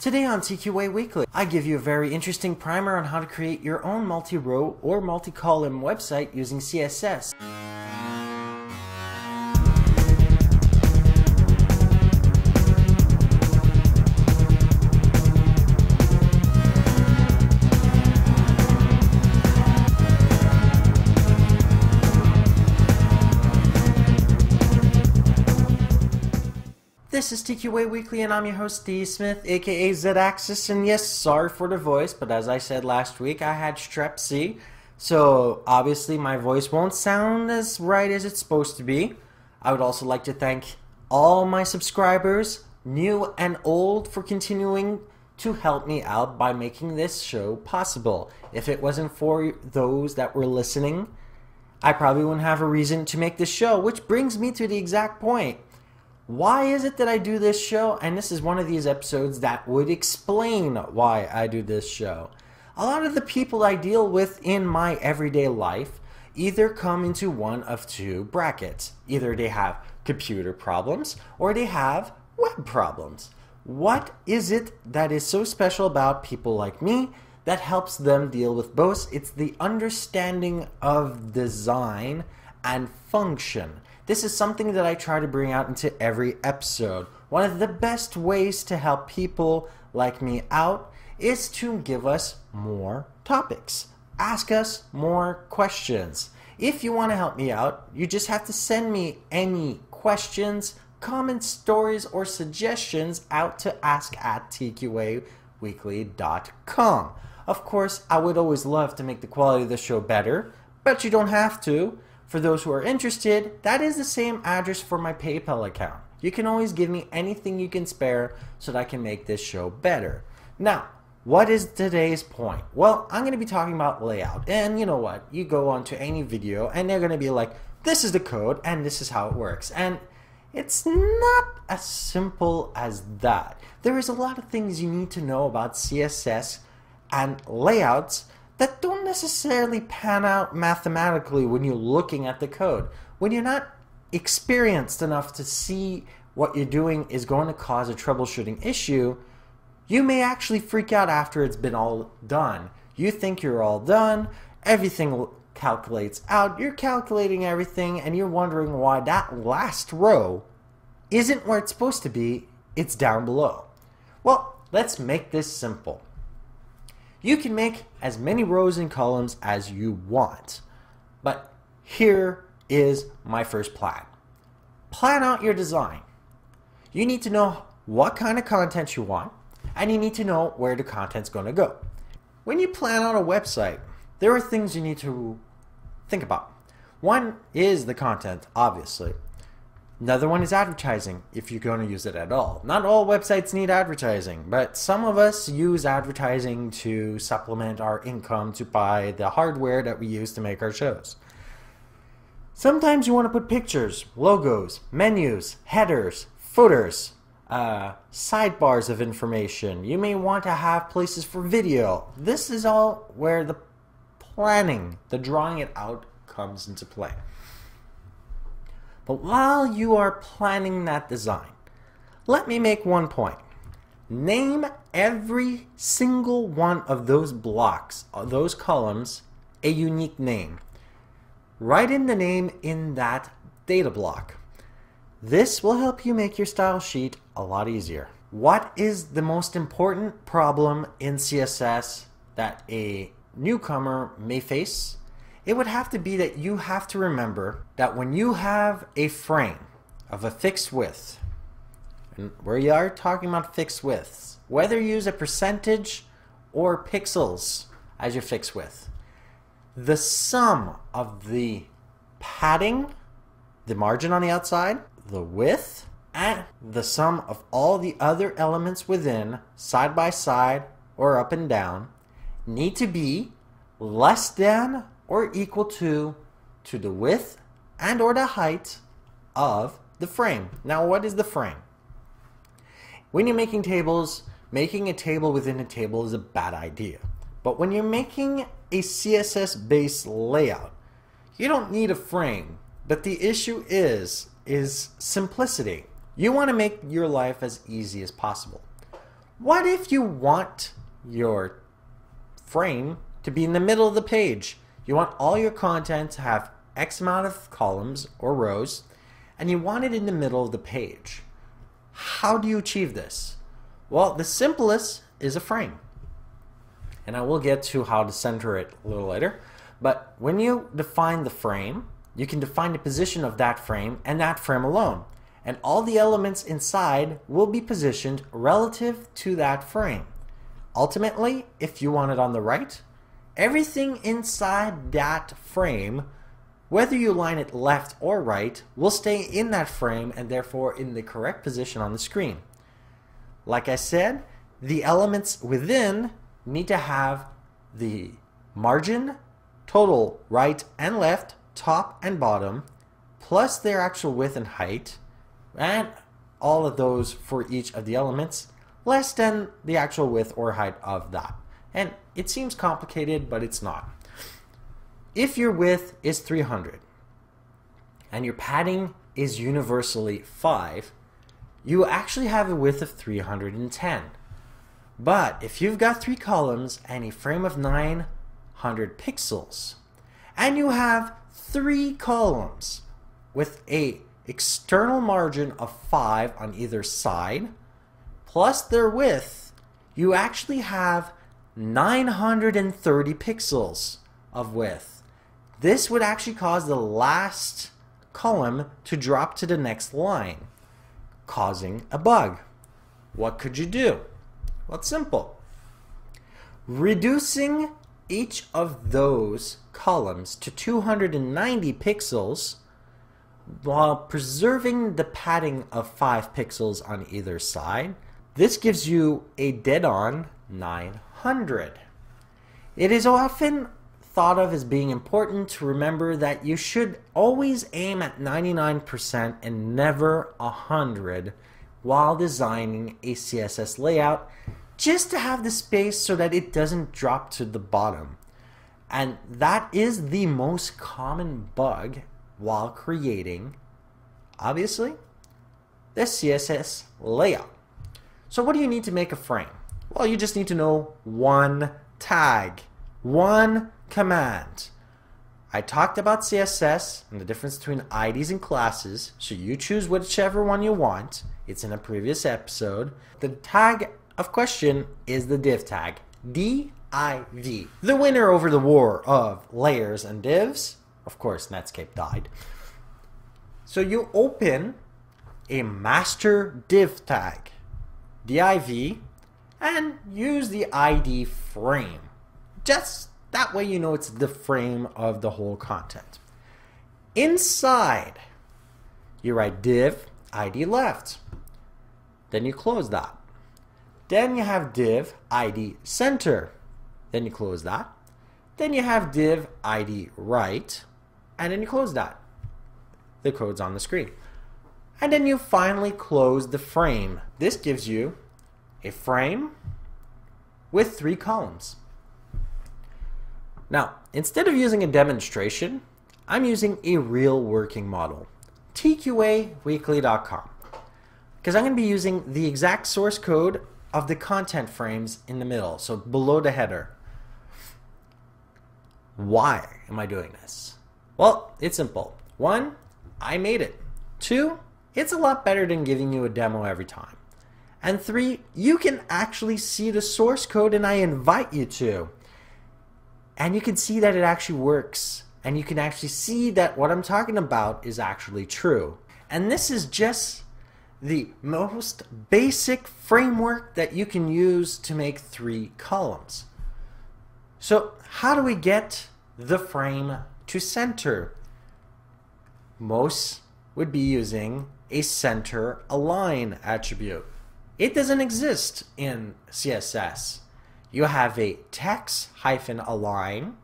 Today on TQA Weekly, I give you a very interesting primer on how to create your own multi-row or multi-column website using CSS. This is TQA Weekly and I'm your host Steve Smith, aka Z-Axis, and yes, sorry for the voice, but as I said last week, I had strep C, so obviously my voice won't sound as right as it's supposed to be. I would also like to thank all my subscribers, new and old, for continuing to help me out by making this show possible. If it wasn't for those that were listening, I probably wouldn't have a reason to make this show, which brings me to the exact point. Why is it that I do this show? And this is one of these episodes that would explain why I do this show. A lot of the people I deal with in my everyday life either come into one of two brackets. Either they have computer problems or they have web problems. What is it that is so special about people like me that helps them deal with both? It's the understanding of design and function. This is something that I try to bring out into every episode. One of the best ways to help people like me out is to give us more topics. Ask us more questions. If you want to help me out, you just have to send me any questions, comments, stories, or suggestions out to ask@tqaweekly.com. Of course, I would always love to make the quality of the show better, but you don't have to. For those who are interested, that is the same address for my PayPal account. You can always give me anything you can spare so that I can make this show better. Now, what is today's point? Well, I'm going to be talking about layout. And you know what? You go onto any video and they're going to be like, this is the code and this is how it works. And it's not as simple as that. There is a lot of things you need to know about CSS and layouts that don't necessarily pan out mathematically when you're looking at the code. When you're not experienced enough to see what you're doing is going to cause a troubleshooting issue, you may actually freak out after it's been all done. You think you're all done, everything calculates out, you're calculating everything, and you're wondering why that last row isn't where it's supposed to be, it's down below. Well, let's make this simple. You can make as many rows and columns as you want, but here is my first plan. Plan out your design. You need to know what kind of content you want, and you need to know where the content's going to go. When you plan out a website, there are things you need to think about. One is the content, obviously. Another one is advertising, if you're going to use it at all. Not all websites need advertising, but some of us use advertising to supplement our income to buy the hardware that we use to make our shows. Sometimes you want to put pictures, logos, menus, headers, footers, sidebars of information. You may want to have places for video. This is all where the planning, the drawing it out, comes into play. But while you are planning that design, let me make one point. Name every single one of those blocks, those columns, a unique name. Write in the name in that data block. This will help you make your style sheet a lot easier. What is the most important problem in CSS that a newcomer may face? It would have to be that you have to remember that when you have a frame of a fixed width, and where you are talking about fixed widths, whether you use a percentage or pixels as your fixed width, the sum of the padding, the margin on the outside, the width, and the sum of all the other elements within, side by side or up and down, need to be less than or equal to the width and or the height of the frame. Now, what is the frame? When you're making tables, making a table within a table is a bad idea. But when you're making a CSS-based layout, you don't need a frame. But the issue is simplicity. You want to make your life as easy as possible. What if you want your frame to be in the middle of the page? You want all your content to have X amount of columns or rows, and you want it in the middle of the page. How do you achieve this? Well, the simplest is a frame. And I will get to how to center it a little later. But when you define the frame, you can define the position of that frame and that frame alone. And all the elements inside will be positioned relative to that frame. Ultimately, if you want it on the right, everything inside that frame, whether you line it left or right, will stay in that frame and therefore in the correct position on the screen. Like I said, the elements within need to have the margin, total right and left, top and bottom, plus their actual width and height, and all of those for each of the elements, less than the actual width or height of that. And it seems complicated, but it's not. If your width is 300 and your padding is universally 5, you actually have a width of 310. But if you've got 3 columns and a frame of 900 pixels, and you have 3 columns with a external margin of 5 on either side, plus their width, you actually have 930 pixels of width. This would actually cause the last column to drop to the next line, causing a bug. What could you do? Well, it's simple. Reducing each of those columns to 290 pixels while preserving the padding of 5 pixels on either side, this gives you a dead-on 900. It is often thought of as being important to remember that you should always aim at 99% and never 100 while designing a CSS layout, just to have the space so that it doesn't drop to the bottom. And that is the most common bug while creating, obviously, the CSS layout. So what do you need to make a frame? Well, you just need to know one tag, one command. I talked about CSS and the difference between IDs and classes, so you choose whichever one you want. It's in a previous episode. The tag of question is the div tag, div. The winner over the war of layers and divs, of course, Netscape died. So you open a master div tag, div, and use the ID frame. Just that way you know it's the frame of the whole content. Inside, you write div ID left. Then you close that. Then you have div ID center. Then you close that. Then you have div ID right. And then you close that. The code's on the screen. And then you finally close the frame. This gives you a frame with 3 columns. Now, instead of using a demonstration, I'm using a real working model, TQAweekly.com, because I'm going to be using the exact source code of the content frames in the middle, so below the header. Why am I doing this? Well, it's simple. 1, I made it. 2, it's a lot better than giving you a demo every time. And 3, you can actually see the source code, and I invite you to. And you can see that it actually works. And you can actually see that what I'm talking about is actually true. And this is just the most basic framework that you can use to make 3 columns. So how do we get the frame to center? Most would be using a center align attribute. It doesn't exist in CSS. You have a text hyphen align,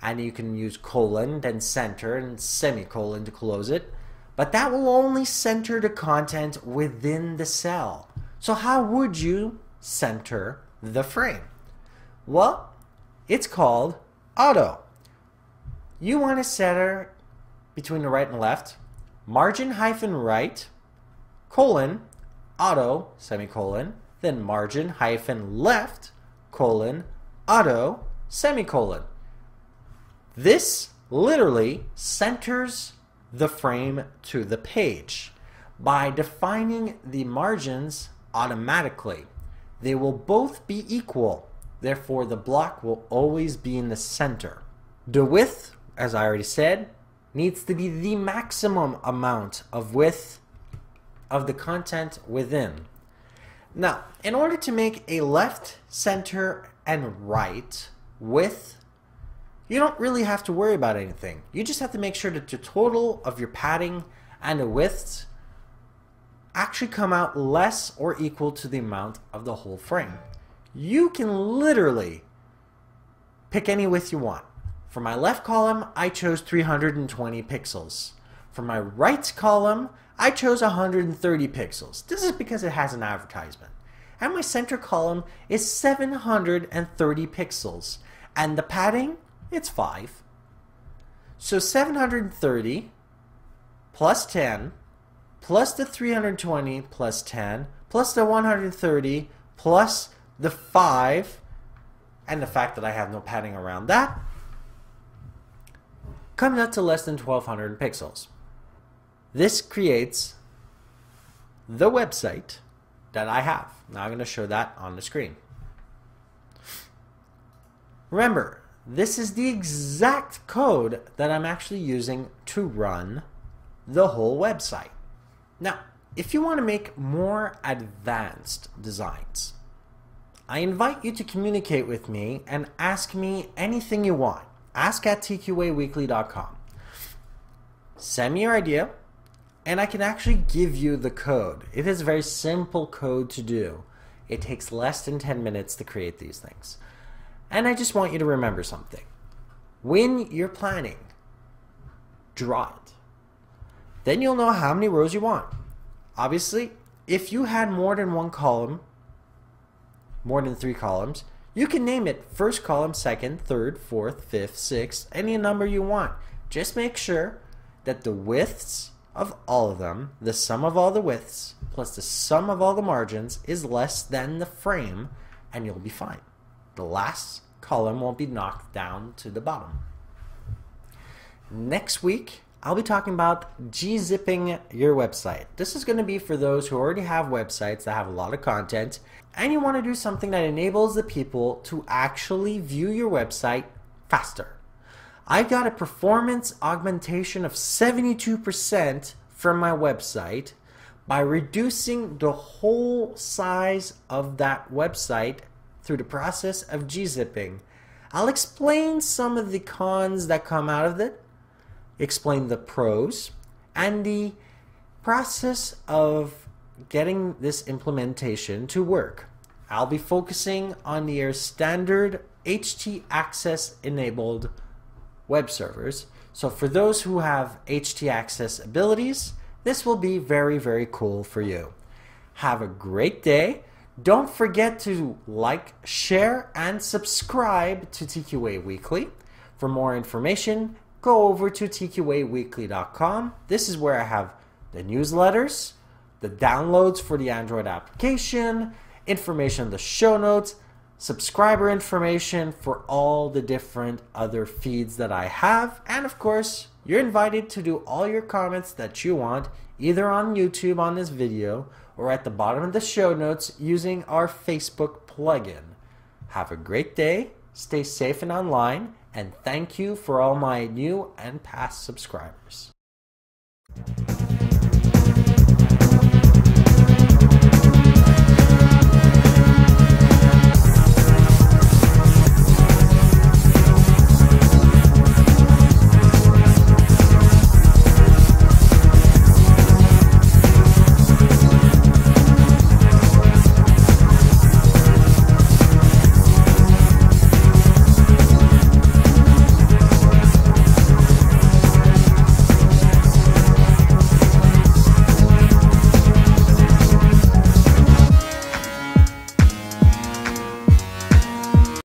and you can use colon, then center, and semicolon to close it. But that will only center the content within the cell. So how would you center the frame? Well, it's called auto. You want to center between the right and left, margin hyphen right, colon, auto, semicolon, then margin hyphen left, colon, auto, semicolon. This literally centers the frame to the page. By defining the margins automatically, they will both be equal. Therefore, the block will always be in the center. The width, as I already said, needs to be the maximum amount of width of the content within. Now, in order to make a left, center, and right width, you don't really have to worry about anything. You just have to make sure that the total of your padding and the widths actually come out less or equal to the amount of the whole frame. You can literally pick any width you want. For my left column, I chose 320 pixels. For my right column, I chose 130 pixels. This is because it has an advertisement. And my center column is 730 pixels. And the padding, it's 5. So 730 plus 10 plus the 320 plus 10 plus the 130 plus the 5 and the fact that I have no padding around that comes out to less than 1200 pixels. This creates the website that I have. Now I'm going to show that on the screen. Remember, this is the exact code that I'm actually using to run the whole website. Now, if you want to make more advanced designs, I invite you to communicate with me and ask me anything you want. Ask at TQAweekly.com. Send me your idea, and I can actually give you the code. It is a very simple code to do. It takes less than 10 minutes to create these things. And I just want you to remember something. When you're planning, draw it. Then you'll know how many rows you want. Obviously, if you had more than one column, more than 3 columns, you can name it first column, second, third, fourth, fifth, sixth, any number you want. Just make sure that the widths of all of them, the sum of all the widths plus the sum of all the margins is less than the frame, and you'll be fine. The last column won't be knocked down to the bottom. Next week, I'll be talking about Gzipping your website. This is going to be for those who already have websites that have a lot of content and you want to do something that enables the people to actually view your website faster. I've got a performance augmentation of 72% from my website by reducing the whole size of that website through the process of Gzipping. I'll explain some of the cons that come out of it, explain the pros, and the process of getting this implementation to work. I'll be focusing on your standard htaccess enabled web servers. So for those who have htaccess abilities, this will be very, very cool for you. Have a great day. Don't forget to like, share, and subscribe to TQA Weekly. For more information, go over to TQAweekly.com. This is where I have the newsletters, the downloads for the Android application, information on the show notes, subscriber information for all the different other feeds that I have, and of course, you're invited to do all your comments that you want, either on YouTube on this video or at the bottom of the show notes using our Facebook plugin. Have a great day, stay safe and online, and thank you for all my new and past subscribers.